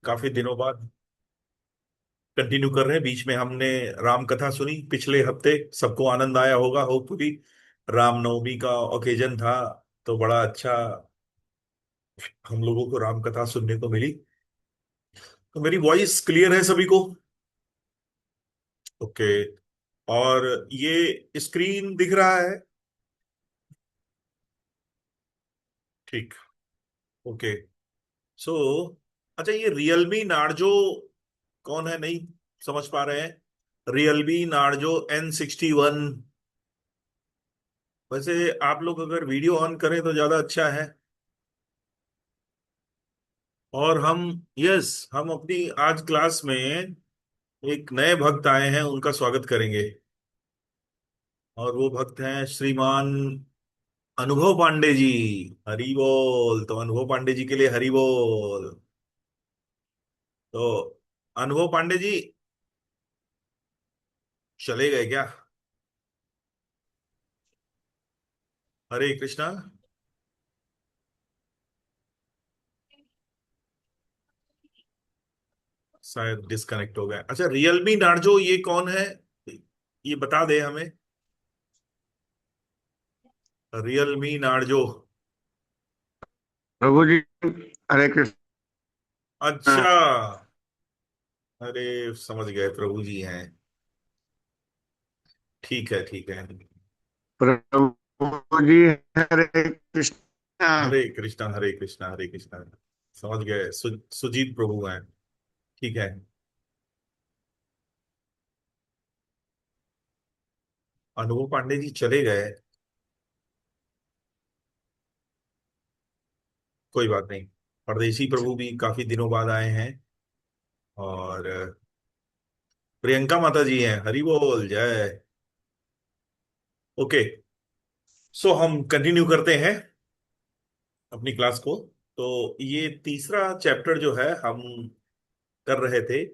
काफी दिनों बाद कंटिन्यू कर रहे हैं। बीच में हमने राम कथा सुनी पिछले हफ्ते, सबको आनंद आया होगा होपफुली। रामनवमी का ओकेजन था, तो बड़ा अच्छा हम लोगों को राम कथा सुनने को मिली। तो मेरी वॉइस क्लियर है सभी को? ओके। और ये स्क्रीन दिख रहा है? ठीक। ओके। सो अच्छा, ये रियलमी नार्जो कौन है, नहीं समझ पा रहे हैं? Realme Narzo N61। वैसे आप लोग अगर वीडियो ऑन करें तो ज्यादा अच्छा है। और हम अपनी आज क्लास में एक नए भक्त आए हैं, उनका स्वागत करेंगे। और वो भक्त हैं श्रीमान अनुभव पांडे जी। हरि बोल। तो अनुभव पांडे जी के लिए हरि बोल। तो अनुभव पांडे जी चले गए क्या? हरे कृष्णा। शायद डिस्कनेक्ट हो गया। अच्छा, रियलमी नार्जो ये कौन है, ये बता दे हमें। Realme Narzo. प्रभु जी। हरे कृष्ण। अच्छा। अरे समझ गए, प्रभु जी हैं। ठीक है, ठीक है। प्रभु जी। हरे कृष्ण। हरे कृष्णा, हरे कृष्णा, हरे कृष्णा। समझ गए, सुजीत प्रभु हैं। ठीक है। अनुभव पांडे जी चले गए, कोई बात नहीं। परदेसी प्रभु भी काफी दिनों बाद आए हैं। और प्रियंका माता जी हैं, हरि बोल जय। ओके। सो हम कंटिन्यू करते हैं अपनी क्लास को। तो ये तीसरा चैप्टर जो है हम कर रहे थे,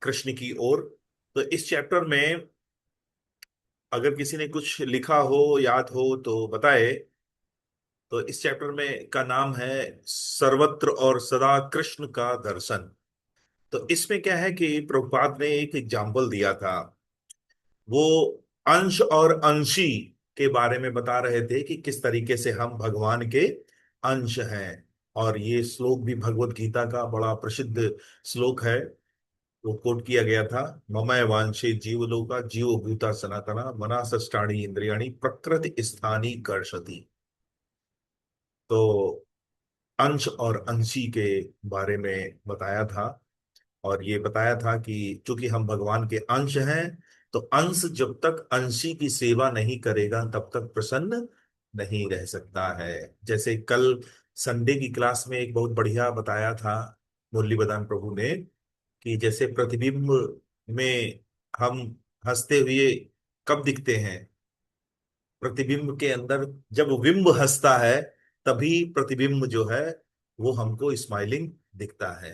कृष्ण की ओर। तो इस चैप्टर में अगर किसी ने कुछ लिखा हो, याद हो तो बताए। तो इस चैप्टर में का नाम है सर्वत्र और सदा कृष्ण का दर्शन। तो इसमें क्या है कि प्रभुपाद ने एक एग्जाम्पल दिया था। वो अंश और अंशी के बारे में बता रहे थे कि किस तरीके से हम भगवान के अंश हैं। और ये श्लोक भी भगवत गीता का बड़ा प्रसिद्ध श्लोक है। वो कोट किया गया था। ममैव वांछे जीवलोका जीव भूता सनातना मना षष्ठाणि इंद्रियाणि प्रकृति स्थानी कर्षति। तो अंश और अंशी के बारे में बताया था। और ये बताया था कि चूंकि हम भगवान के अंश हैं, तो अंश जब तक अंशी की सेवा नहीं करेगा तब तक प्रसन्न नहीं रह सकता है। जैसे कल संडे की क्लास में एक बहुत बढ़िया बताया था मुरली बदान प्रभु ने, कि जैसे प्रतिबिंब में हम हंसते हुए कब दिखते हैं? प्रतिबिंब के अंदर जब बिंब हंसता है, तभी प्रतिबिंब जो है वो हमको स्माइलिंग दिखता है।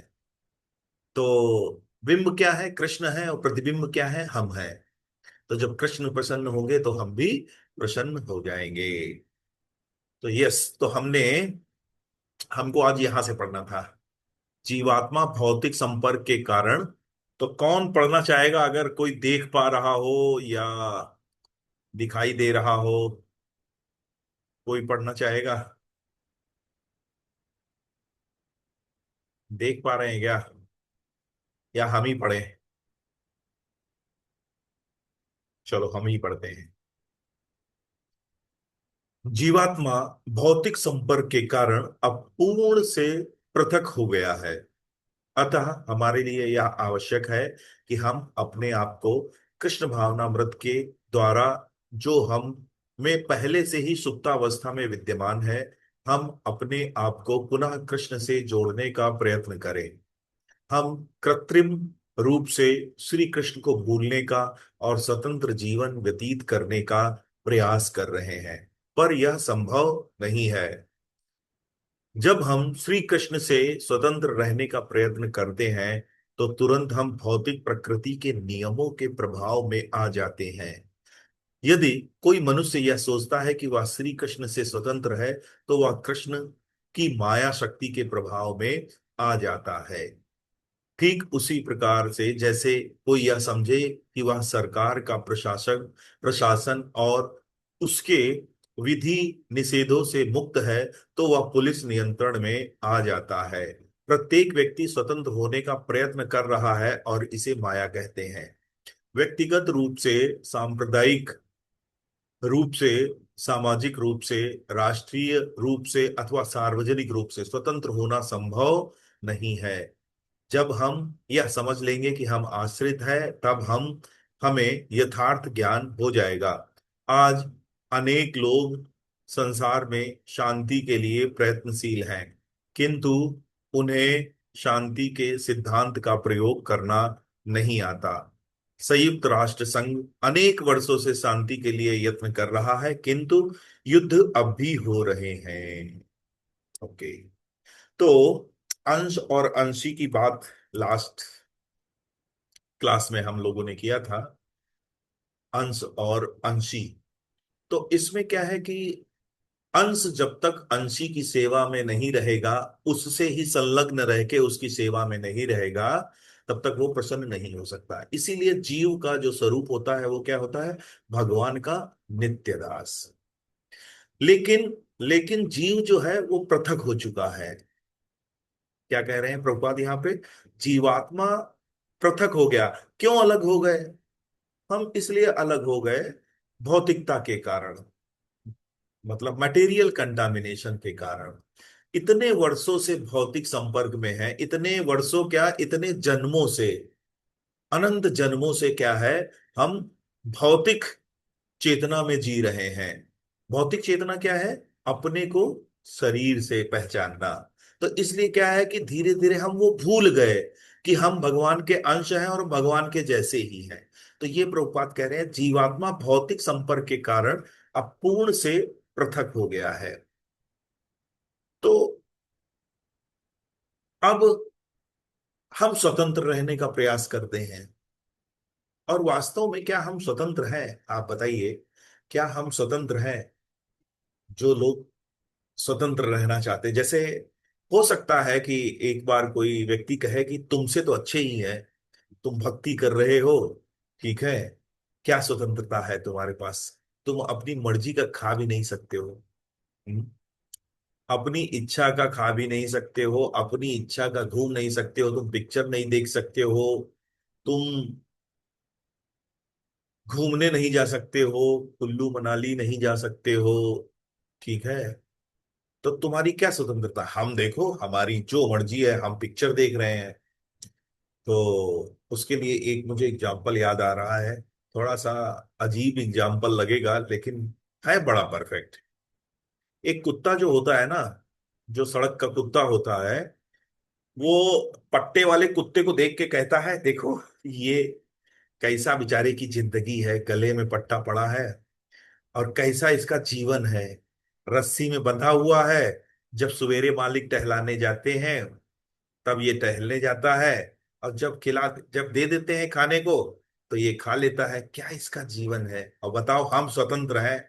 तो बिंब क्या है? कृष्ण है। और प्रतिबिंब क्या है? हम हैं। तो जब कृष्ण प्रसन्न होंगे तो हम भी प्रसन्न हो जाएंगे। तो यस, तो हमको आज यहां से पढ़ना था, जीवात्मा भौतिक संपर्क के कारण। तो कौन पढ़ना चाहेगा, अगर कोई देख पा रहा हो या दिखाई दे रहा हो? कोई पढ़ना चाहेगा? देख पा रहे हैं क्या, या हम ही पढ़े? चलो हम ही पढ़ते हैं। जीवात्मा भौतिक संपर्क के कारण अपूर्ण से पृथक हो गया है। अतः हमारे लिए यह आवश्यक है कि हम अपने आप को कृष्ण भावनामृत के द्वारा, जो हम में पहले से ही सुप्तावस्था में विद्यमान है, हम अपने आप को पुनः कृष्ण से जोड़ने का प्रयत्न करें। हम कृत्रिम रूप से श्री कृष्ण को भूलने का और स्वतंत्र जीवन व्यतीत करने का प्रयास कर रहे हैं, पर यह संभव नहीं है। जब हम श्री कृष्ण से स्वतंत्र रहने का प्रयत्न करते हैं, तो तुरंत हम भौतिक प्रकृति के नियमों के प्रभाव में आ जाते हैं। यदि कोई मनुष्य यह सोचता है कि वह श्री कृष्ण से स्वतंत्र है, तो वह कृष्ण की माया शक्ति के प्रभाव में आ जाता है। ठीक उसी प्रकार से जैसे कोई यह समझे कि वह सरकार का प्रशासन और उसके विधि निषेधों से मुक्त है, तो वह पुलिस नियंत्रण में आ जाता है। प्रत्येक व्यक्ति स्वतंत्र होने का प्रयत्न कर रहा है और इसे माया कहते हैं। व्यक्तिगत रूप से, सांप्रदायिक रूप से, सामाजिक रूप से, राष्ट्रीय रूप से अथवा सार्वजनिक रूप से स्वतंत्र होना संभव नहीं है। जब हम यह समझ लेंगे कि हम आश्रित हैं, तब हमें यथार्थ ज्ञान हो जाएगा। आज अनेक लोग संसार में शांति के लिए प्रयत्नशील हैं, किंतु उन्हें शांति के सिद्धांत का प्रयोग करना नहीं आता। संयुक्त राष्ट्र संघ अनेक वर्षों से शांति के लिए यत्न कर रहा है, किंतु युद्ध अब भी हो रहे हैं। ओके। तो अंश और अंशी की बात लास्ट क्लास में हम लोगों ने किया था। अंश और अंशी, तो इसमें क्या है कि अंश जब तक अंशी की सेवा में नहीं रहेगा, उससे ही संलग्न रह के उसकी सेवा में नहीं रहेगा, तब तक वो प्रसन्न नहीं हो सकता। इसीलिए जीव का जो स्वरूप होता है वो क्या होता है? भगवान का नित्य दास। लेकिन लेकिन जीव जो है वो पृथक हो चुका है। क्या कह रहे हैं प्रभुपाद यहाँ पे? जीवात्मा पृथक हो गया। क्यों अलग हो गए? हम इसलिए अलग हो गए भौतिकता के कारण, मतलब मटेरियल कंटामिनेशन के कारण। इतने वर्षों से भौतिक संपर्क में है, इतने वर्षों क्या, इतने जन्मों से, अनंत जन्मों से क्या है, हम भौतिक चेतना में जी रहे हैं। भौतिक चेतना क्या है? अपने को शरीर से पहचानना। तो इसलिए क्या है कि धीरे धीरे हम वो भूल गए कि हम भगवान के अंश हैं और भगवान के जैसे ही हैं। तो ये प्रभुपाद कह रहे हैं जीवात्मा भौतिक संपर्क के कारण अब पूर्ण से पृथक हो गया है। तो अब हम स्वतंत्र रहने का प्रयास करते हैं, और वास्तव में क्या हम स्वतंत्र हैं? आप बताइए, क्या हम स्वतंत्र हैं? जो लोग स्वतंत्र रहना चाहते, जैसे हो सकता है कि एक बार कोई व्यक्ति कहे कि तुमसे तो अच्छे ही है, तुम भक्ति कर रहे हो, ठीक है, क्या स्वतंत्रता है तुम्हारे पास? तुम अपनी मर्जी का खा भी नहीं सकते हो। हम्म? अपनी इच्छा का खा भी नहीं सकते हो, अपनी इच्छा का घूम नहीं सकते हो, तुम पिक्चर नहीं देख सकते हो, तुम घूमने नहीं जा सकते हो, कुल्लू मनाली नहीं जा सकते हो, ठीक है। तो तुम्हारी क्या स्वतंत्रता? हम देखो, हमारी जो मर्जी है, हम पिक्चर देख रहे हैं। तो उसके लिए एक मुझे एग्जाम्पल याद आ रहा है, थोड़ा सा अजीब एग्जाम्पल लगेगा लेकिन है बड़ा परफेक्ट। एक कुत्ता जो होता है ना, जो सड़क का कुत्ता होता है, वो पट्टे वाले कुत्ते को देख के कहता है, देखो ये कैसा बेचारे की जिंदगी है, गले में पट्टा पड़ा है और कैसा इसका जीवन है, रस्सी में बंधा हुआ है। जब सवेरे मालिक टहलाने जाते हैं तब ये टहलने जाता है, और जब दे देते हैं खाने को तो ये खा लेता है। क्या इसका जीवन है? और बताओ, हम स्वतंत्र हैं,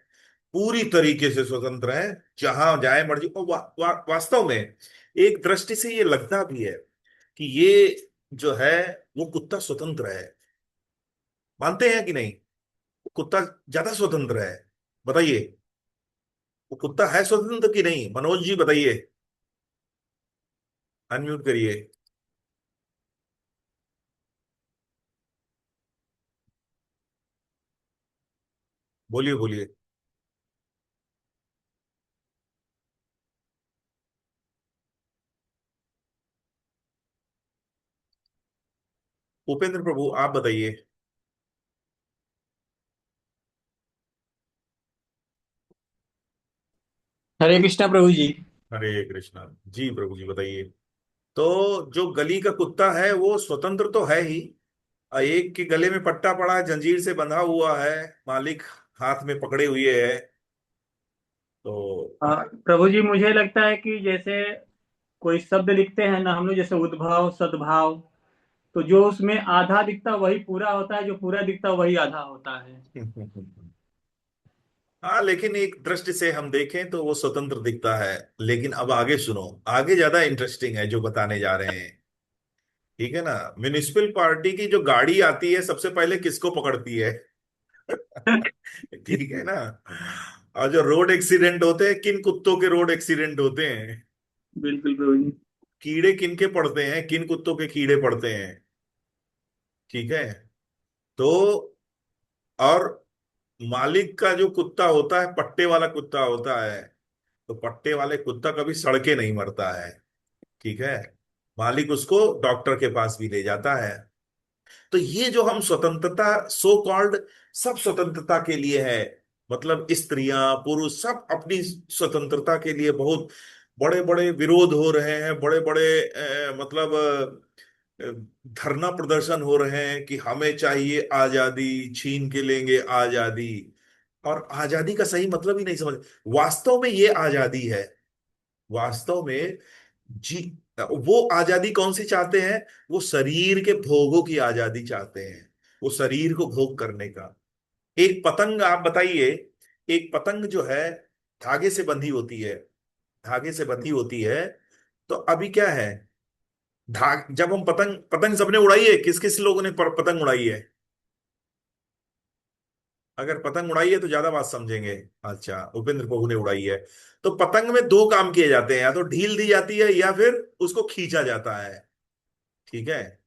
पूरी तरीके से स्वतंत्र हैं, जहां जाए मर्जी। और वास्तव में एक दृष्टि से ये लगता भी है कि ये जो है वो कुत्ता स्वतंत्र है। मानते हैं कि नहीं? कुत्ता ज्यादा स्वतंत्र है। बताइए, वो कुत्ता है स्वतंत्र कि नहीं? मनोज जी बताइए, अनम्यूट करिए। बोलिए बोलिए। उपेंद्र प्रभु आप बताइए। हरे कृष्णा प्रभु जी। हरे कृष्णा। जी प्रभु जी बताइए। तो जो गली का कुत्ता है वो स्वतंत्र तो है ही, एक के गले में पट्टा पड़ा है, जंजीर से बंधा हुआ है, मालिक हाथ में पकड़े हुए है। तो प्रभु जी मुझे लगता है कि जैसे कोई शब्द लिखते हैं ना हम लोग, जैसे उद्भव सद्भाव, तो जो उसमें आधा दिखता वही पूरा होता है, जो पूरा दिखता वही आधा होता है। हाँ, लेकिन एक दृष्टि से हम देखें तो वो स्वतंत्र दिखता है। लेकिन अब आगे सुनो, आगे ज्यादा इंटरेस्टिंग है जो बताने जा रहे हैं। ठीक है ना। म्युनिसिपल पार्टी की जो गाड़ी आती है सबसे पहले किसको पकड़ती है? ठीक है ना। और जो रोड एक्सीडेंट होते हैं, किन कुत्तों के रोड एक्सीडेंट होते हैं? बिल्कुल प्रभु जी। कीड़े किन के पड़ते हैं? किन कुत्तों के कीड़े पड़ते हैं? ठीक है। तो और मालिक का जो कुत्ता होता है, पट्टे वाला कुत्ता होता है। तो पट्टे वाले कुत्ता कभी सड़के नहीं मरता है। ठीक है। मालिक उसको डॉक्टर के पास भी ले जाता है। तो ये जो हम स्वतंत्रता, सो कॉल्ड, सब स्वतंत्रता के लिए है। मतलब स्त्रियां पुरुष सब अपनी स्वतंत्रता के लिए बहुत बड़े बड़े विरोध हो रहे हैं, बड़े बड़े मतलब अ, धरना प्रदर्शन हो रहे हैं कि हमें चाहिए आजादी, छीन के लेंगे आजादी। और आजादी का सही मतलब ही नहीं समझ। वास्तव में ये आजादी है। वास्तव में जी, वो आजादी कौन सी चाहते हैं? वो शरीर के भोगों की आजादी चाहते हैं। वो शरीर को भोग करने का। एक पतंग आप बताइए। एक पतंग जो है धागे से बंधी होती है। धागे से बंधी होती है। तो अभी क्या है, जब हम पतंग पतंग सबने उड़ाई है, किस किस लोगों ने पतंग उड़ाई है? अगर पतंग उड़ाई है तो ज्यादा बात समझेंगे। अच्छा, उपेंद्र प्रभु ने उड़ाई है। तो पतंग में दो काम किए जाते हैं, या तो ढील दी जाती है या फिर उसको खींचा जाता है। ठीक है।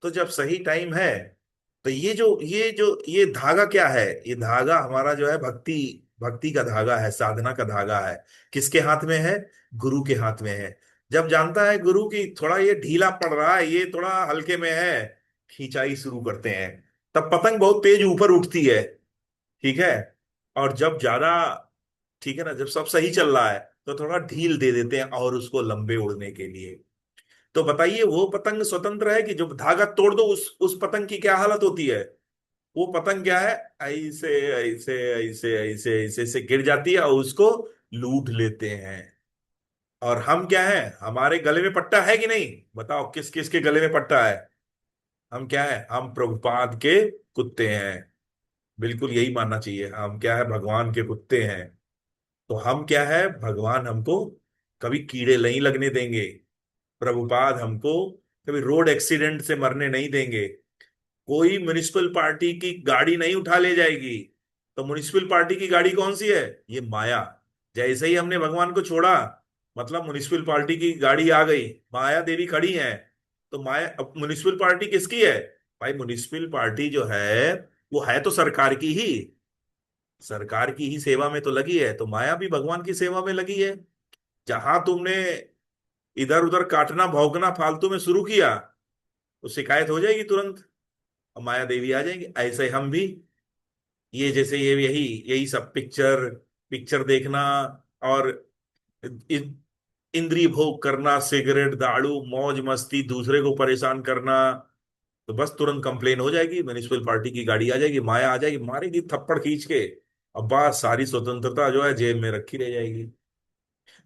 तो जब सही टाइम है, तो ये धागा क्या है? ये धागा हमारा जो है भक्ति, भक्ति का धागा है, साधना का धागा है। किसके हाथ में है? गुरु के हाथ में है। जब जानता है गुरु की थोड़ा ये ढीला पड़ रहा है, ये थोड़ा हल्के में है, खिंचाई शुरू करते हैं। तब पतंग बहुत तेज ऊपर उठती है। ठीक है। और जब ज्यादा, ठीक है ना, जब सब सही चल रहा है तो थोड़ा ढील दे देते हैं और उसको लंबे उड़ने के लिए। तो बताइए, वो पतंग स्वतंत्र है कि जो धागा तोड़ दो उस पतंग की क्या हालत होती है? वो पतंग क्या है, ऐसे ऐसे ऐसे ऐसे ऐसे ऐसे गिर जाती है और उसको लूट लेते हैं। और हम क्या है, हमारे गले में पट्टा है कि नहीं? बताओ किस किस के गले में पट्टा है? हम क्या है, हम प्रभुपाद के कुत्ते हैं। बिल्कुल यही मानना चाहिए, हम क्या है, भगवान के कुत्ते हैं। तो हम क्या है, भगवान हमको कभी कीड़े नहीं लगने देंगे। प्रभुपाद हमको कभी रोड एक्सीडेंट से मरने नहीं देंगे। कोई म्युनिसिपल पार्टी की गाड़ी नहीं उठा ले जाएगी। तो म्युनिसिपल पार्टी की गाड़ी कौन सी है? ये माया। जैसे ही हमने भगवान को छोड़ा, मतलब म्युनिसिपल पार्टी की गाड़ी आ गई, माया देवी खड़ी है। तो माया, अब म्युनिसिपल पार्टी किसकी है? भाई म्युनिसिपल पार्टी जो है वो है तो सरकार की ही, सरकार की ही सेवा में तो लगी है। तो माया भी भगवान की सेवा में लगी है। जहां तुमने इधर उधर काटना भौंकना फालतू में शुरू किया, तो शिकायत हो जाएगी तुरंत, और माया देवी आ जाएंगे। ऐसे हम भी, ये जैसे ये यही यही सब पिक्चर पिक्चर देखना, और इ- इंद्रिय भोग करना, सिगरेट दारू मौज मस्ती, दूसरे को परेशान करना, तो बस तुरंत कंप्लेन हो जाएगी, म्युनिसिपल पार्टी की गाड़ी आ जाएगी, माया आ जाएगी, मारेगी थप्पड़ खींच के। अब बात सारी स्वतंत्रता जो है जेब में रखी रह जाएगी।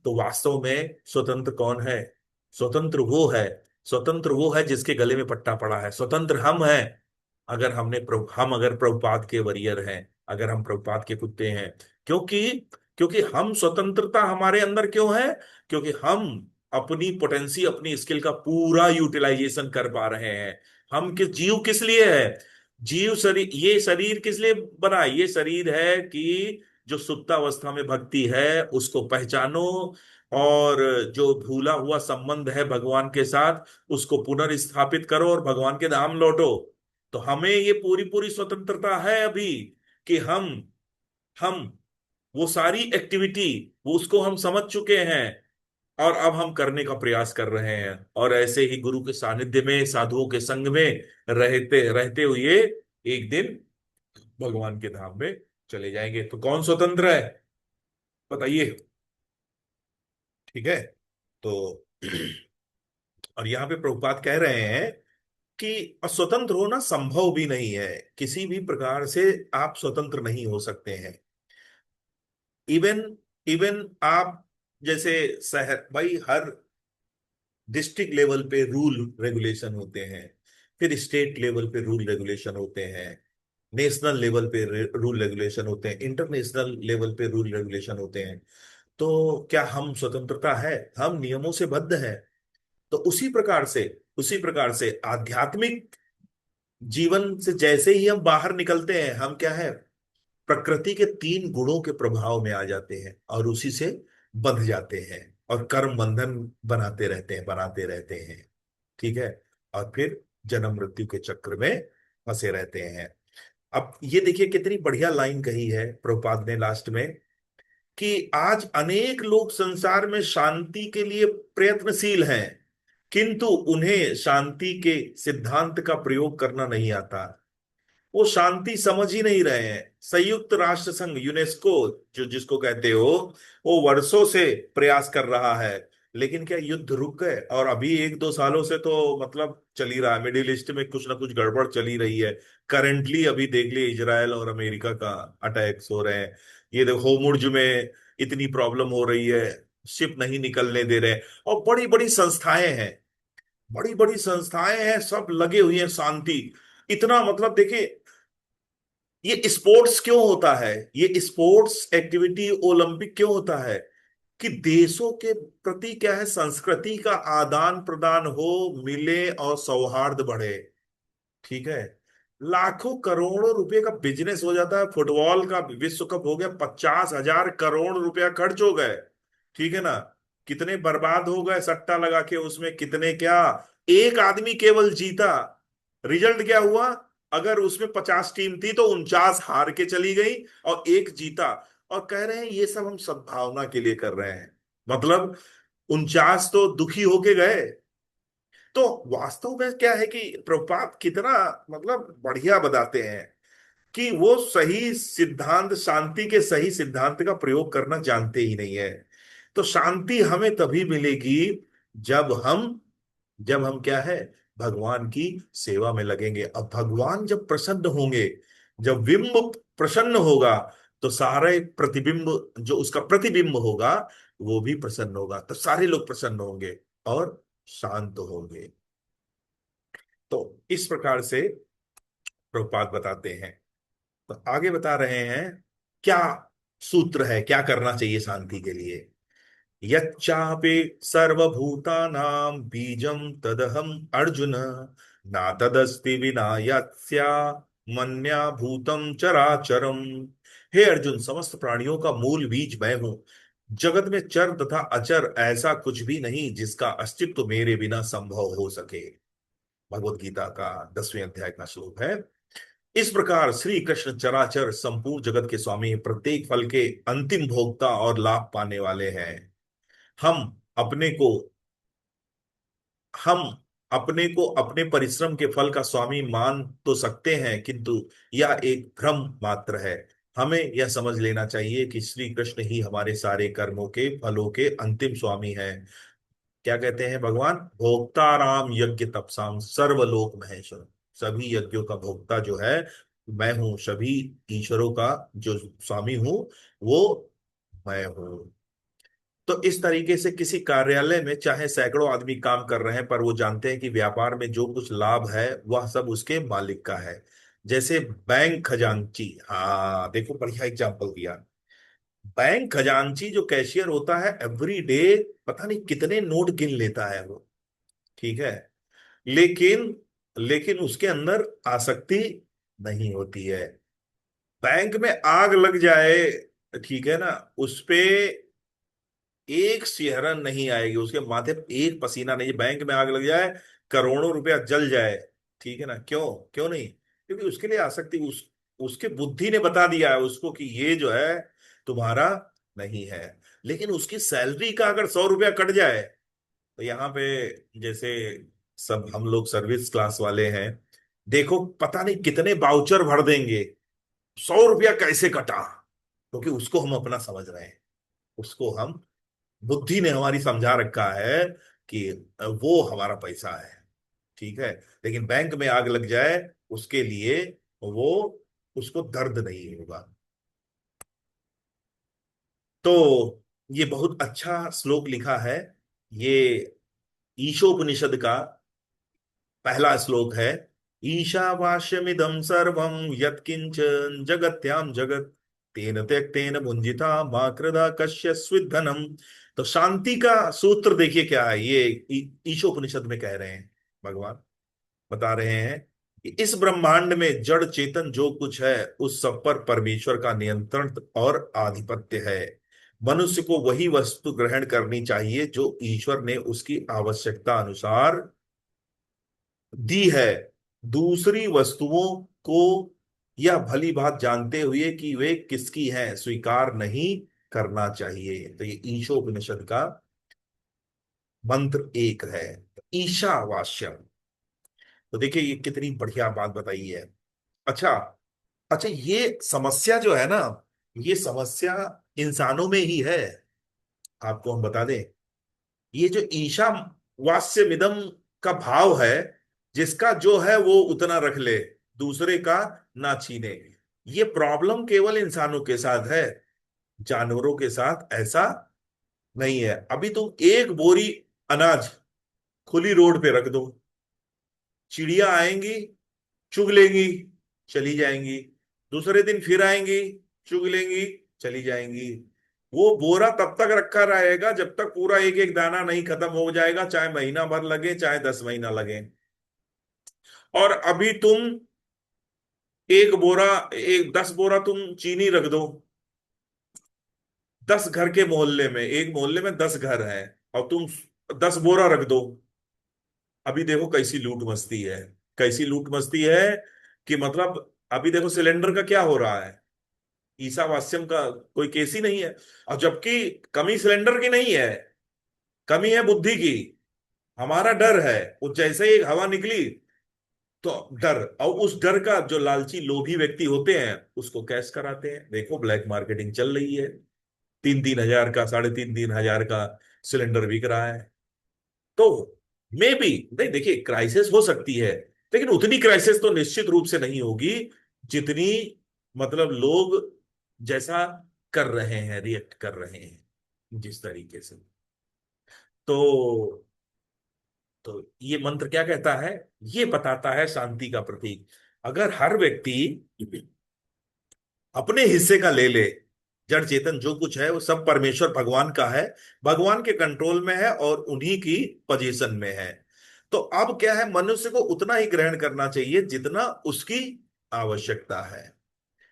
तो वास्तव में स्वतंत्र कौन है? स्वतंत्र वो है, स्वतंत्र वो है जिसके गले में पट्टा पड़ा है। स्वतंत्र हम हैं अगर हम अगर प्रभुपाद के वरियर हैं, अगर हम प्रभुपाद के कुत्ते हैं। क्योंकि क्योंकि हम स्वतंत्रता हमारे अंदर क्यों है? क्योंकि हम अपनी पोटेंसी, अपनी स्किल का पूरा यूटिलाइजेशन कर पा रहे हैं। हम जीव किस लिए है? जीव शरीर, ये शरीर किस लिए बना? ये शरीर है कि जो सुप्त अवस्था में भक्ति है उसको पहचानो, और जो भूला हुआ संबंध है भगवान के साथ उसको पुनर्स्थापित करो और भगवान के धाम लौटो। तो हमें ये पूरी पूरी स्वतंत्रता है अभी कि हम वो सारी एक्टिविटी, वो उसको हम समझ चुके हैं, और अब हम करने का प्रयास कर रहे हैं। और ऐसे ही गुरु के सानिध्य में, साधुओं के संग में रहते रहते हुए एक दिन भगवान के धाम में चले जाएंगे। तो कौन स्वतंत्र है बताइए? ठीक है। तो और यहाँ पे प्रभुपाद कह रहे हैं कि स्वतंत्र होना संभव भी नहीं है। किसी भी प्रकार से आप स्वतंत्र नहीं हो सकते हैं। इवन इवन आप जैसे शहर, भाई हर डिस्ट्रिक्ट लेवल पे रूल रेगुलेशन होते हैं, फिर स्टेट लेवल पे रूल रेगुलेशन होते हैं, नेशनल लेवल पे रूल रेगुलेशन होते हैं, इंटरनेशनल लेवल पे रूल रेगुलेशन होते हैं। तो क्या हम स्वतंत्रता है? हम नियमों से बद्ध हैं। तो उसी प्रकार से उसी प्रकार से आध्यात्मिक जीवन से जैसे ही हम बाहर निकलते हैं, हम क्या है, प्रकृति के तीन गुणों के प्रभाव में आ जाते हैं और उसी से बंध जाते हैं और कर्म बंधन बनाते रहते हैं। ठीक है। और फिर जन्म मृत्यु के चक्र में फंसे रहते हैं। अब ये देखिए कितनी बढ़िया लाइन कही है प्रभुपाद ने लास्ट में, कि आज अनेक लोग संसार में शांति के लिए प्रयत्नशील हैं, किंतु उन्हें शांति के सिद्धांत का प्रयोग करना नहीं आता। वो शांति समझ ही नहीं रहे हैं। संयुक्त राष्ट्र संघ यूनेस्को जो जिसको कहते हो, वो वर्षों से प्रयास कर रहा है, लेकिन क्या युद्ध रुक गए? और अभी एक दो सालों से तो मतलब चल ही रहा है, मिडिल ईस्ट में कुछ ना कुछ गड़बड़ चल ही रही है। करंटली अभी देख लिए इजराइल और अमेरिका का अटैक्स हो रहे हैं। ये देखो होमुर्ज में इतनी प्रॉब्लम हो रही है, शिप नहीं निकलने दे रहे। और बड़ी बड़ी संस्थाएं हैं, बड़ी बड़ी संस्थाएं हैं, सब लगे हुए हैं शांति। इतना मतलब देखिए, ये स्पोर्ट्स क्यों होता है, ये स्पोर्ट्स एक्टिविटी ओलंपिक क्यों होता है? कि देशों के प्रति क्या है, संस्कृति का आदान प्रदान हो, मिले और सौहार्द बढ़े। ठीक है। लाखों करोड़ों रुपए का बिजनेस हो जाता है। फुटबॉल का विश्व कप हो गया, 50,000 करोड़ रुपया खर्च हो गए। ठीक है ना? कितने बर्बाद हो गए सट्टा लगा के उसमें, कितने क्या। एक आदमी केवल जीता, रिजल्ट क्या हुआ? अगर उसमें 50 टीम थी तो 49 हार के चली गई और एक जीता। और कह रहे हैं ये सब हम सद्भावना के लिए कर रहे हैं। मतलब 49 तो दुखी होके गए। तो वास्तव में क्या है कि प्रभुपाद कितना मतलब बढ़िया बताते हैं कि वो सही सिद्धांत, शांति के सही सिद्धांत का प्रयोग करना जानते ही नहीं है। तो शांति हमें तभी मिलेगी जब हम क्या है, भगवान की सेवा में लगेंगे। अब भगवान जब प्रसन्न होंगे, जब बिंब प्रसन्न होगा, तो सारे प्रतिबिंब, जो उसका प्रतिबिंब होगा, वो भी प्रसन्न होगा। तो सारे लोग प्रसन्न होंगे और शांत होंगे। तो इस प्रकार से प्रभुपाद बताते हैं। तो आगे बता रहे हैं क्या सूत्र है, क्या करना चाहिए शांति के लिए। यच्चापि सर्वभूतानां बीजं तदहम अर्जुन, ना तदस्ति विना यस्या मन्या भूतम चराचरम। हे अर्जुन, समस्त प्राणियों का मूल बीज मैं हूं। जगत में चर तथा अचर ऐसा कुछ भी नहीं जिसका अस्तित्व मेरे बिना संभव हो सके। भगवत गीता का 10वें अध्याय का श्लोक है। इस प्रकार श्री कृष्ण चराचर संपूर्ण जगत के स्वामी, प्रत्येक फल के अंतिम भोक्ता और लाभ पाने वाले हैं। हम अपने को हम अपने को अपने परिश्रम के फल का स्वामी मान तो सकते हैं, किंतु यह एक भ्रम मात्र है। हमें यह समझ लेना चाहिए कि श्री कृष्ण ही हमारे सारे कर्मों के फलों के अंतिम स्वामी हैं। क्या कहते हैं भगवान? भोक्ताराम यज्ञ तपसाम सर्वलोक महेश्वर। सभी यज्ञों का भोक्ता जो है मैं हूं, सभी ईश्वरों का जो स्वामी हूं वो मैं हूं। तो इस तरीके से किसी कार्यालय में चाहे सैकड़ों आदमी काम कर रहे हैं, पर वो जानते हैं कि व्यापार में जो कुछ लाभ है वह सब उसके मालिक का है। जैसे बैंक खजांची, हाँ देखो बढ़िया एग्जांपल दिया। बैंक खजांची जो कैशियर होता है, एवरी डे पता नहीं कितने नोट गिन लेता है वो। ठीक है। लेकिन लेकिन उसके अंदर आसक्ति नहीं होती है। बैंक में आग लग जाए, ठीक है ना, उस पे एक सिहरन नहीं आएगी, उसके माथे पे एक पसीना नहीं। बैंक में आग लग जाए, करोड़ों रुपया जल जाए, ठीक है ना, क्यों? क्यों नहीं? क्योंकि उसके लिए आसक्ति, उसके बुद्धि ने बता दिया है उसको कि ये जो है तुम्हारा नहीं है। लेकिन उसकी सैलरी का अगर 100 रुपया कट जाए, तो यहाँ पे जैसे सब हम लोग सर्विस क्लास वाले हैं, देखो पता नहीं कितने बाउचर भर देंगे, 100 रुपया कैसे कटा? क्योंकि उसको हम अपना समझ रहे हैं, उसको हम, बुद्धि ने हमारी समझा रखा है कि वो हमारा पैसा है। ठीक है। लेकिन बैंक में आग लग जाए, उसके लिए वो, उसको दर्द नहीं होगा। तो ये बहुत अच्छा श्लोक लिखा है। ये ईशोपनिषद का पहला श्लोक है। ईशावास्यमिदं सर्वं यत्किंच जगत्याम जगत, तेन त्यक्तेन भुंजिता मा कृधा कश्चित् धनम। तो शांति का सूत्र देखिए क्या है, ये ईशोपनिषद में कह रहे हैं। भगवान बता रहे हैं कि इस ब्रह्मांड में जड़ चेतन जो कुछ है उस सब पर परमेश्वर का नियंत्रण और आधिपत्य है। मनुष्य को वही वस्तु ग्रहण करनी चाहिए जो ईश्वर ने उसकी आवश्यकता अनुसार दी है। दूसरी वस्तुओं को यह भली बात जानते हुए कि वे किसकी हैं स्वीकार नहीं करना चाहिए। तो ये ईशोपनिषद का मंत्र एक है, ईशावास्यम। तो देखिए ये कितनी बढ़िया बात बताई है। अच्छा, अच्छा, ये समस्या जो है ना, ये समस्या इंसानों में ही है। आपको हम बता दें, ये जो ईशा वास्यमिदम का भाव है, जिसका जो है वो उतना रख ले, दूसरे का ना छीने, ये प्रॉब्लम केवल इंसानों के साथ है, जानवरों के साथ ऐसा नहीं है। अभी तुम एक बोरी अनाज खुली रोड पे रख दो, चिड़िया आएंगी, चुग लेंगी, चली जाएंगी, दूसरे दिन फिर आएंगी, चुग लेंगी, चली जाएंगी। वो बोरा तब तक रखा रहेगा जब तक पूरा एक एक दाना नहीं खत्म हो जाएगा, चाहे महीना भर लगे चाहे 10 महीना लगे। और अभी तुम एक बोरा, एक 10 बोरा तुम चीनी रख दो, 10 घर के मोहल्ले में, एक मोहल्ले में 10 घर हैं, और तुम 10 बोरा रख दो। अभी देखो कैसी लूट मस्ती है, कैसी लूट मस्ती है कि मतलब अभी देखो सिलेंडर का क्या हो रहा है, ईसावास्यम का कोई केस ही नहीं है। और जबकि कमी सिलेंडर की नहीं है, कमी है बुद्धि की। हमारा डर है, वो जैसे ही एक हवा निकली तो डर, और उस डर का जो लालची लोभी व्यक्ति होते हैं उसको कैश कराते हैं। देखो ब्लैक मार्केटिंग चल रही है, 3-3 हजार का, 3.5-3 हजार का सिलेंडर बिक रहा है। तो मे बी नहीं, देखिए क्राइसिस हो सकती है, लेकिन उतनी क्राइसिस तो निश्चित रूप से नहीं होगी जितनी मतलब लोग जैसा कर रहे हैं, रिएक्ट कर रहे हैं जिस तरीके से। तो तो ये मंत्र क्या कहता है, ये बताता है शांति का प्रतीक। अगर हर व्यक्ति अपने हिस्से का ले ले, जड़ चेतन जो कुछ है वो सब परमेश्वर भगवान का है, भगवान के कंट्रोल में है और उन्हीं की पोजीशन में है। तो अब क्या है, मनुष्य को उतना ही ग्रहण करना चाहिए जितना उसकी आवश्यकता है।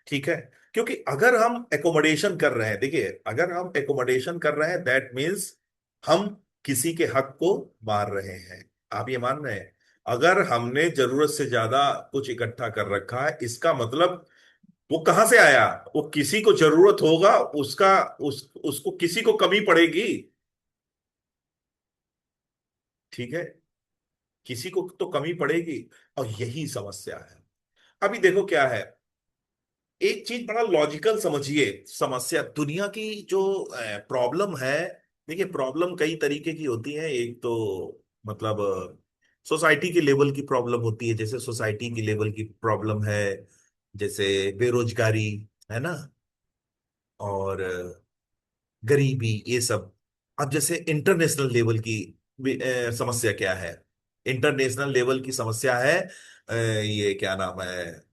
ठीक है, क्योंकि अगर हम एकोमोडेशन कर रहे हैं, देखिए अगर हम एकोमोडेशन कर रहे हैं दैट मीन्स हम किसी के हक को मार रहे हैं। आप ये मान रहे हैं, अगर हमने जरूरत से ज्यादा कुछ इकट्ठा कर रखा है, इसका मतलब वो कहां से आया, वो किसी को जरूरत होगा, उसका उसको किसी को कमी पड़ेगी। ठीक है, किसी को तो कमी पड़ेगी, और यही समस्या है। अभी देखो क्या है, एक चीज बड़ा लॉजिकल समझिए, समस्या दुनिया की जो प्रॉब्लम है। देखिए प्रॉब्लम कई तरीके की होती है, एक तो मतलब सोसाइटी के लेवल की प्रॉब्लम होती है, जैसे सोसाइटी की लेवल की प्रॉब्लम है, जैसे बेरोजगारी, है ना, और गरीबी, ये सब। अब जैसे इंटरनेशनल लेवल की समस्या क्या है, इंटरनेशनल लेवल की समस्या है ये क्या नाम है,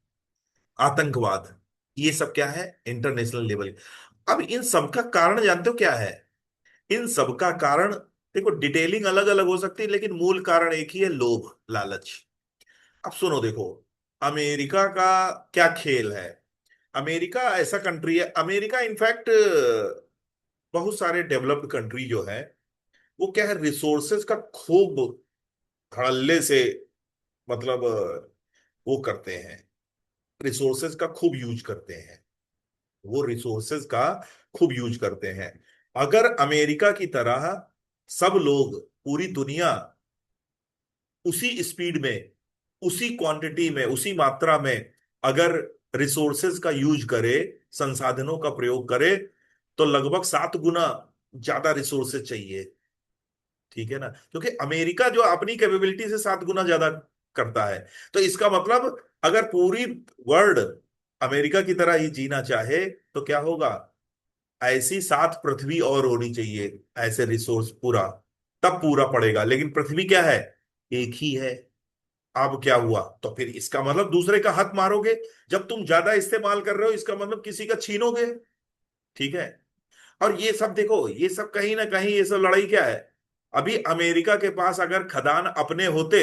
आतंकवाद। ये सब क्या है, इंटरनेशनल लेवल। अब इन सब का कारण जानते हो क्या है, इन सब का कारण, देखो डिटेलिंग अलग अलग हो सकती है लेकिन मूल कारण एक ही है, लोभ लालच। अब सुनो देखो, अमेरिका का क्या खेल है। अमेरिका ऐसा कंट्री है, अमेरिका इनफैक्ट बहुत सारे डेवलप्ड कंट्री जो है वो क्या है, रिसोर्सेज का खूब धड़ल्ले से मतलब वो करते हैं, रिसोर्सेज का खूब यूज करते हैं, वो रिसोर्सेज का खूब यूज करते हैं। अगर अमेरिका की तरह सब लोग, पूरी दुनिया उसी स्पीड में, उसी क्वांटिटी में, उसी मात्रा में अगर रिसोर्सेज का यूज करे, संसाधनों का प्रयोग करे, तो लगभग 7 गुना ज्यादा रिसोर्सेज चाहिए। ठीक है ना, क्योंकि अमेरिका जो अपनी कैपेबिलिटी से 7 गुना ज्यादा करता है। तो इसका मतलब अगर पूरी वर्ल्ड अमेरिका की तरह ही जीना चाहे तो क्या होगा, ऐसी 7 पृथ्वी और होनी चाहिए, ऐसे रिसोर्स पूरा, तब पूरा पड़ेगा। लेकिन पृथ्वी क्या है, एक ही है। अब क्या हुआ, तो फिर इसका मतलब दूसरे का हक मारोगे, जब तुम ज्यादा इस्तेमाल कर रहे हो इसका मतलब किसी का छीनोगे। ठीक है, और ये सब देखो, ये सब कहीं ना कहीं ये सब लड़ाई क्या है, अभी अमेरिका के पास अगर खदान अपने होते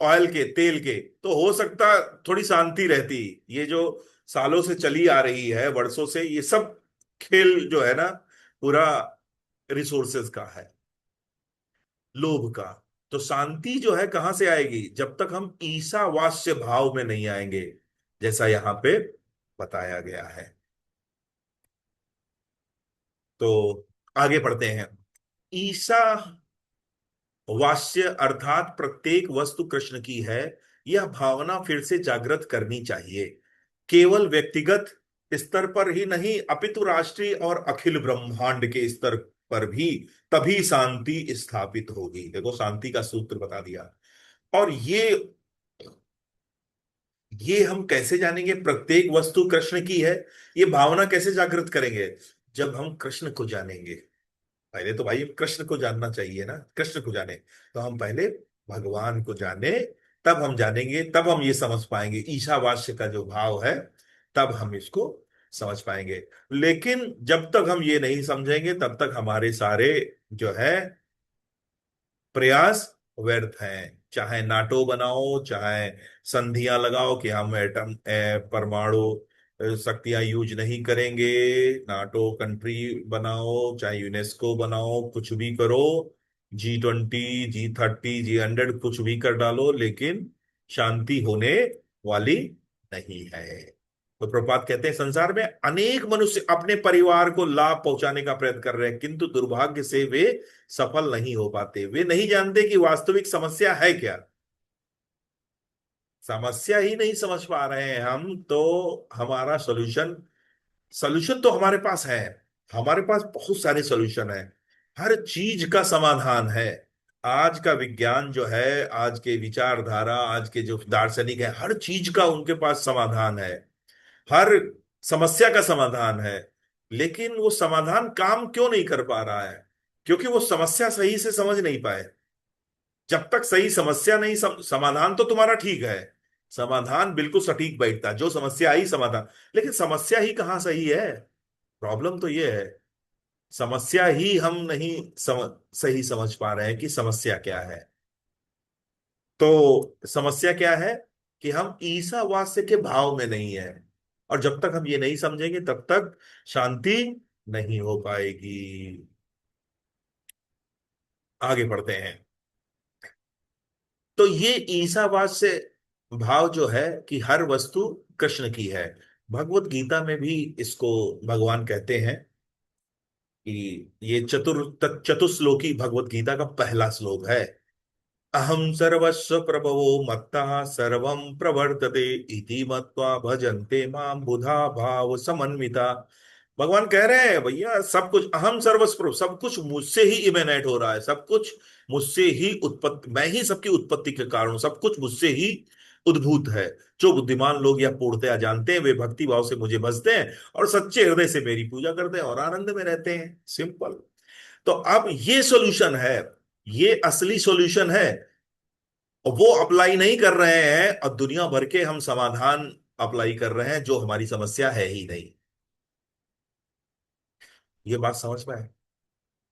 ऑयल के, तेल के, तो हो सकता थोड़ी शांति रहती। ये जो सालों से चली आ रही है, वर्षों से, ये सब खेल जो है ना, पूरा रिसोर्सेज का है, लोभ का। तो शांति जो है कहां से आएगी? जब तक हम ईसावास्य भाव में नहीं आएंगे, जैसा यहां पे बताया गया है। तो आगे पढ़ते हैं। ईसा वास्य अर्थात प्रत्येक वस्तु कृष्ण की है, यह भावना फिर से जागृत करनी चाहिए। केवल व्यक्तिगत स्तर पर ही नहीं, अपितु राष्ट्रीय और अखिल ब्रह्मांड के स्तर पर भी, तभी शांति स्थापित होगी। देखो, शांति का सूत्र बता दिया। और ये हम कैसे जानेंगे प्रत्येक वस्तु कृष्ण की है? ये भावना कैसे जागृत करेंगे? जब हम कृष्ण को जानेंगे। पहले तो भाई कृष्ण को जानना चाहिए ना, कृष्ण को जाने। तो हम पहले भगवान को जाने, तब हम जानेंगे, तब हम ये समझ पाएंगे ईशावास्य का जो भाव है, तब हम इसको समझ पाएंगे। लेकिन जब तक हम ये नहीं समझेंगे, तब तक हमारे सारे जो है प्रयास व्यर्थ हैं। चाहे नाटो बनाओ, चाहे संधियां लगाओ कि हम एटम परमाणु शक्तियां यूज नहीं करेंगे, नाटो कंट्री बनाओ, चाहे यूनेस्को बनाओ, कुछ भी करो, G20, G30, G100, कुछ भी कर डालो, लेकिन शांति होने वाली नहीं है। तो प्रभुपाद कहते हैं, संसार में अनेक मनुष्य अपने परिवार को लाभ पहुंचाने का प्रयत्न कर रहे हैं, किंतु दुर्भाग्य से वे सफल नहीं हो पाते। वे नहीं जानते कि वास्तविक समस्या है क्या। समस्या ही नहीं समझ पा रहे हैं हम, तो हमारा सॉल्यूशन, सॉल्यूशन तो हमारे पास है। हमारे पास बहुत सारे सॉल्यूशन है, हर चीज का समाधान है। आज का विज्ञान जो है, आज के विचारधारा, आज के जो दार्शनिक है, हर चीज का उनके पास समाधान है, हर समस्या का समाधान है। लेकिन वो समाधान काम क्यों नहीं कर पा रहा है? क्योंकि वो समस्या सही से समझ नहीं पाए। जब तक सही समस्या नहीं समाधान तो तुम्हारा ठीक है, समाधान बिल्कुल सटीक बैठता है, जो समस्या आई समाधान। लेकिन समस्या ही कहाँ सही है? प्रॉब्लम तो ये है, समस्या ही हम नहीं सही समझ पा रहे हैं कि समस्या क्या है। तो समस्या क्या है? कि हम ईसावास्य के भाव में नहीं है। और जब तक हम ये नहीं समझेंगे, तब तक शांति नहीं हो पाएगी। आगे बढ़ते हैं। तो ये ईसावास्य भाव जो है कि हर वस्तु कृष्ण की है, भगवत गीता में भी इसको भगवान कहते हैं कि ये चतुश्लोकी भगवत गीता का पहला श्लोक है। अहम सर्वस्व प्रभवो मत्तः सर्वं प्रवर्तते इति मत्वा भजन्ते माम बुधा भाव समन्विता। भगवान कह रहे हैं, भैया सब कुछ अहम सर्वस्व, सब कुछ मुझसे ही इमेनेट हो रहा है, सब कुछ मुझसे ही उत्पत्ति, मैं ही सबकी उत्पत्ति के कारण हूं, सब कुछ मुझसे ही उद्भूत है। जो बुद्धिमान लोग यह पूर्णतया जानते हैं, वे भक्ति भाव से मुझे भजते हैं और सच्चे हृदय से मेरी पूजा करते हैं और आनंद में रहते हैं। सिंपल। तो अब ये सॉल्यूशन है, ये असली सॉल्यूशन है। और वो अप्लाई नहीं कर रहे हैं, और दुनिया भर के हम समाधान अप्लाई कर रहे हैं जो हमारी समस्या है ही नहीं। ये बात समझ में आए?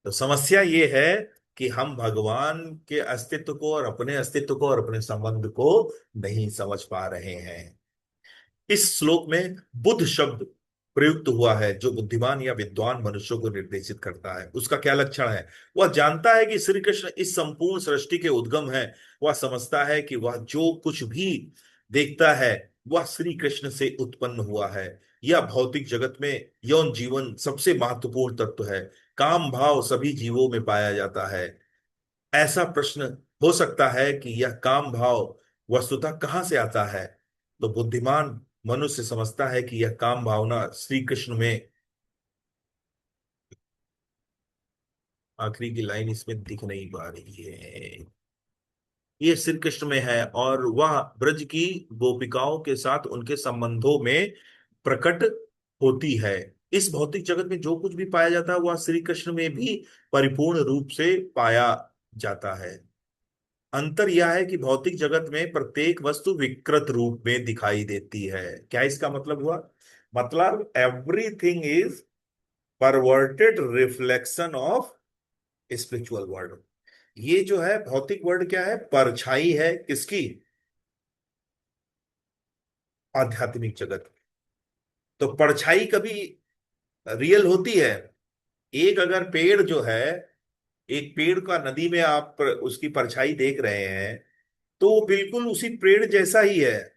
तो समस्या ये है कि हम भगवान के अस्तित्व को और अपने अस्तित्व को और अपने संबंध को नहीं समझ पा रहे हैं। इस श्लोक में बुद्ध शब्द प्रयुक्त हुआ है, जो बुद्धिमान या विद्वान मनुष्यों को निर्देशित करता है। उसका क्या लक्षण है? वह जानता है कि श्री कृष्ण इस संपूर्ण सृष्टि के उद्गम है। वह समझता है कि वह जो कुछ भी देखता है, वह श्री कृष्ण से उत्पन्न हुआ है। यह भौतिक जगत में यौन जीवन सबसे महत्वपूर्ण तत्व है। काम भाव सभी जीवों में पाया जाता है। ऐसा प्रश्न हो सकता है कि यह काम भाव वस्तुतः कहाँ से आता है? तो बुद्धिमान मनुष्य समझता है कि यह काम भावना श्री कृष्ण में, आखिरी की लाइन इसमें दिख नहीं पा रही है, ये श्री कृष्ण में है, और वह ब्रज की गोपिकाओं के साथ उनके संबंधों में प्रकट होती है। इस भौतिक जगत में जो कुछ भी पाया जाता है, वह श्री कृष्ण में भी परिपूर्ण रूप से पाया जाता है। अंतर यह है कि भौतिक जगत में प्रत्येक वस्तु विकृत रूप में दिखाई देती है। क्या इसका मतलब हुआ? मतलब everything is perverted reflection of spiritual world. ये जो है भौतिक वर्ड क्या है, परछाई है किसकी, आध्यात्मिक जगत। तो परछाई कभी रियल होती है। एक अगर पेड़ जो है, एक पेड़ का नदी में आप उसकी परछाई देख रहे हैं, तो वो बिल्कुल उसी पेड़ जैसा ही है।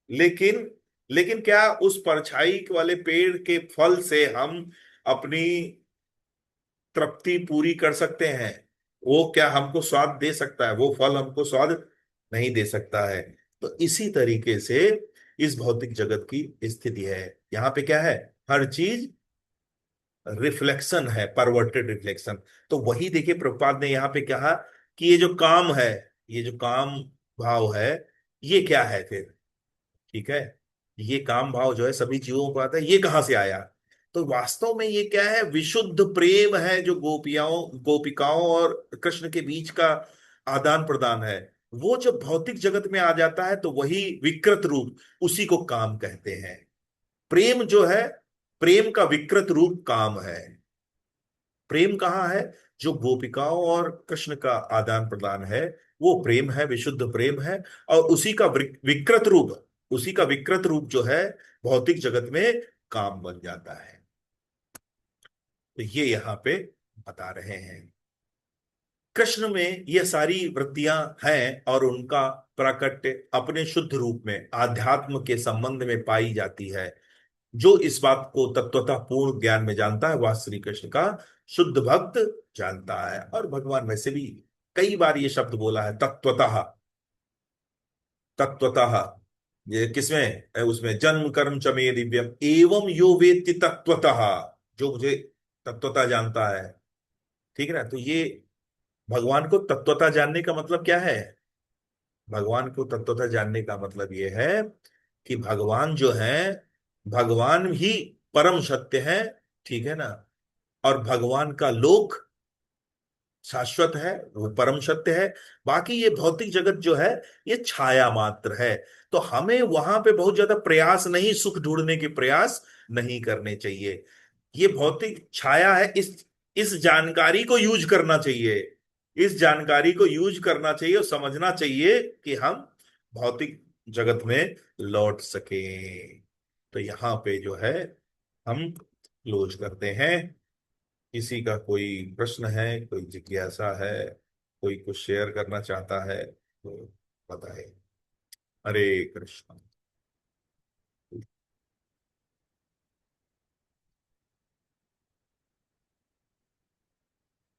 लेकिन लेकिन क्या उस परछाई वाले पेड़ के फल से हम अपनी तृप्ति पूरी कर सकते हैं? वो क्या हमको स्वाद दे सकता है? वो फल हमको स्वाद नहीं दे सकता है। तो इसी तरीके से इस भौतिक जगत की स्थिति है। यहाँ पे क्या है, हर चीज रिफ्लेक्शन है, परवर्टेड रिफ्लेक्शन। तो वही देखिए प्रभुपाद ने यहाँ पे कहा कि ये जो काम है, ये जो काम भाव है, ये क्या है फिर? ठीक है, ये काम भाव जो है सभी जीवों को आता है, ये कहाँ से आया? तो वास्तव में ये क्या है, विशुद्ध प्रेम है जो गोपिकाओं और कृष्ण के बीच का आदान प्रदान है। वो जब भौतिक जगत में आ जाता है तो वही विकृत रूप, उसी को काम कहते हैं। प्रेम जो है, प्रेम का विकृत रूप काम है। प्रेम कहाँ है? जो गोपिकाओं और कृष्ण का आदान प्रदान है, वो प्रेम है, विशुद्ध प्रेम है। और उसी का विकृत रूप, उसी का विकृत रूप जो है भौतिक जगत में काम बन जाता है। तो ये यहाँ पे बता रहे हैं, कृष्ण में ये सारी वृत्तियां हैं और उनका प्राकट्य अपने शुद्ध रूप में आध्यात्म के संबंध में पाई जाती है। जो इस बात को तत्वतः पूर्ण ज्ञान में जानता है वह श्री कृष्ण का शुद्ध भक्त जानता है। और भगवान वैसे भी कई बार ये शब्द बोला है, तत्वतः। तत्वतः ये किसमें, उसमें जन्म कर्म च मे दिव्यम एवं यो वेत्ति तत्वतः, जो मुझे तत्वतः जानता है। ठीक है ना? तो ये भगवान को तत्वतः जानने का मतलब क्या है? भगवान को तत्वतः जानने का मतलब ये है कि भगवान जो है, भगवान ही परम सत्य है। ठीक है ना? और भगवान का लोक शाश्वत है, वो परम सत्य है। बाकी ये भौतिक जगत जो है, ये छाया मात्र है। तो हमें वहां पे बहुत ज्यादा प्रयास नहीं, सुख ढूंढने के प्रयास नहीं करने चाहिए। ये भौतिक छाया है, इस जानकारी को यूज करना चाहिए। इस जानकारी को यूज करना चाहिए और समझना चाहिए कि हम भौतिक जगत में लौट सके। तो यहाँ पे जो है हम क्लोज करते हैं। किसी का कोई प्रश्न है, कोई जिज्ञासा है, कोई कुछ शेयर करना चाहता है तो बताए। हरे कृष्ण।